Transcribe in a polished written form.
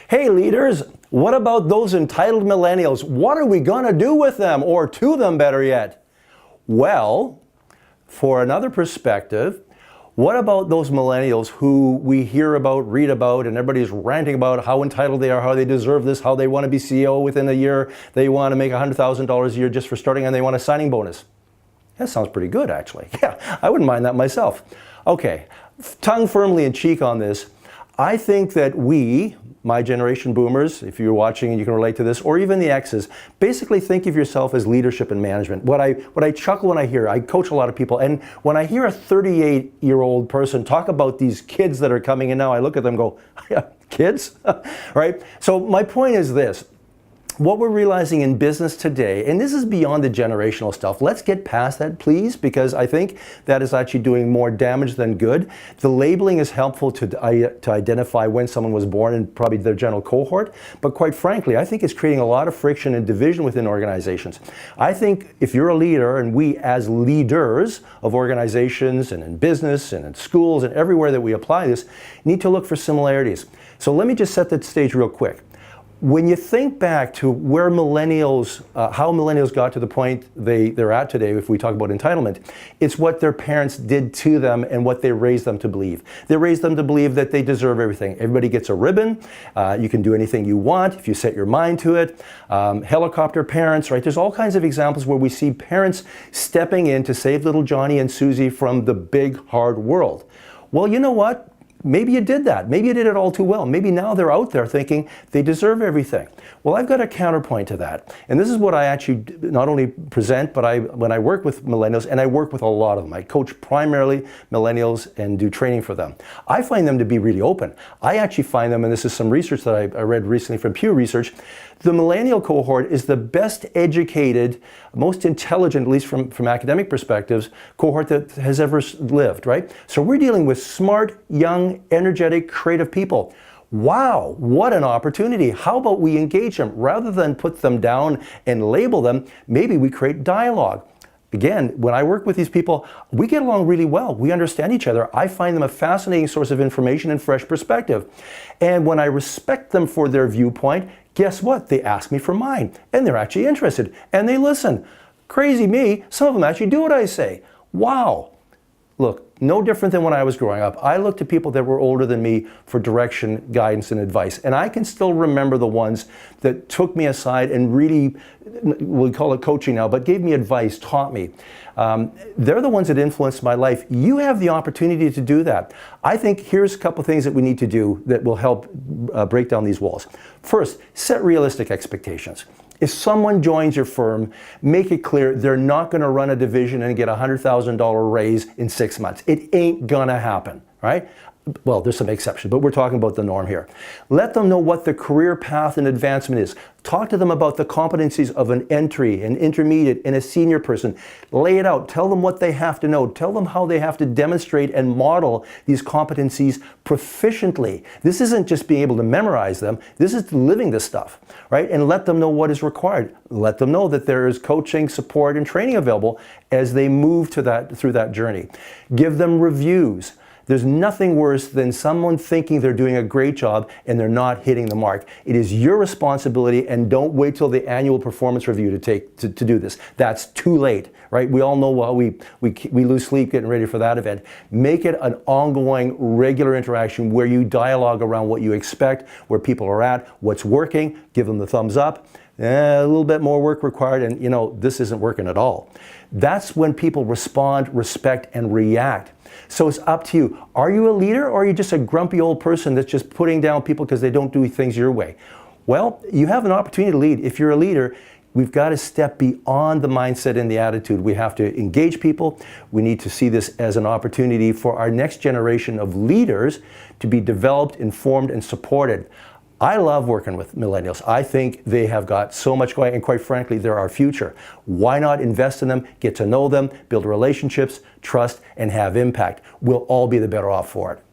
Hey leaders, what about those entitled millennials? What are we going to do with them, or to them better yet? Well, for another perspective, what about those millennials who we hear about, read about, and everybody's ranting about how entitled they are, how they deserve this, how they want to be CEO within a year, they want to make $100,000 a year just for starting, and they want a signing bonus? That sounds pretty good, actually. Yeah, I wouldn't mind that myself. Okay, tongue firmly in cheek on this. I think that we, my generation boomers, if you're watching and you can relate to this, or even the X's, basically think of yourself as leadership and management. What I chuckle when I hear, I coach a lot of people, and when I hear a 38-year-old person talk about these kids that are coming in now, I look at them and go, yeah, kids? Right? So my point is this. What we're realizing in business today, and this is beyond the generational stuff, let's get past that, please, because I think that is actually doing more damage than good. The labeling is helpful to identify when someone was born and probably their general cohort, but quite frankly, I think it's creating a lot of friction and division within organizations. I think if you're a leader, and we as leaders of organizations and in business and in schools and everywhere that we apply this, need to look for similarities. So let me just set the stage real quick. When you think back to where millennials, how millennials got to the point they're at today, if we talk about entitlement, it's what their parents did to them and what they raised them to believe. They raised them to believe that they deserve everything. Everybody gets a ribbon. You can do anything you want if you set your mind to it. Helicopter parents, right? There's all kinds of examples where we see parents stepping in to save little Johnny and Susie from the big, hard world. Well, you know what? Maybe you did that. Maybe you did it all too well. Maybe now they're out there thinking they deserve everything. Well, I've got a counterpoint to that. And this is what I actually not only present, but when I work with millennials, and I work with a lot of them. I coach primarily millennials and do training for them. I find them to be really open. I actually find them, and this is some research that I read recently from Pew Research, the millennial cohort is the best educated, most intelligent, at least from academic perspectives, cohort that has ever lived, right? So we're dealing with smart, young, energetic, creative people. Wow, what an opportunity. How about we engage them? Rather than put them down and label them, maybe we create dialogue. Again, when I work with these people, we get along really well. We understand each other. I find them a fascinating source of information and fresh perspective. And when I respect them for their viewpoint, guess what? They ask me for mine, and they're actually interested, and they listen. Crazy me, some of them actually do what I say. Wow. Look, no different than when I was growing up. I looked to people that were older than me for direction, guidance, and advice. And I can still remember the ones that took me aside and really, we call it coaching now, but gave me advice, taught me. They're the ones that influenced my life. You have the opportunity to do that. I think here's a couple things that we need to do that will help break down these walls. First, set realistic expectations. If someone joins your firm, make it clear they're not going to run a division and get a $100,000 raise in 6 months. It ain't gonna happen, right? Well, there's some exceptions, but we're talking about the norm here. Let them know what the career path and advancement is. Talk to them about the competencies of an entry, an intermediate, and a senior person. Lay it out. Tell them what they have to know. Tell them how they have to demonstrate and model these competencies proficiently. This isn't just being able to memorize them. This is living this stuff, right? And let them know what is required. Let them know that there is coaching, support, and training available as they move to through that journey. Give them reviews. There's nothing worse than someone thinking they're doing a great job and they're not hitting the mark. It is your responsibility, and don't wait till the annual performance review to do this. That's too late, right? We all know how we lose sleep getting ready for that event. Make it an ongoing, regular interaction where you dialogue around what you expect, where people are at, what's working, give them the thumbs up. A little bit more work required, and you know, this isn't working at all. That's when people respond, respect, and react. So it's up to you. Are you a leader, or are you just a grumpy old person that's just putting down people because they don't do things your way? Well, you have an opportunity to lead. If you're a leader, we've got to step beyond the mindset and the attitude. We have to engage people. We need to see this as an opportunity for our next generation of leaders to be developed, informed, and supported. I love working with millennials. I think they have got so much going, and quite frankly, they're our future. Why not invest in them, get to know them, build relationships, trust, and have impact? We'll all be the better off for it.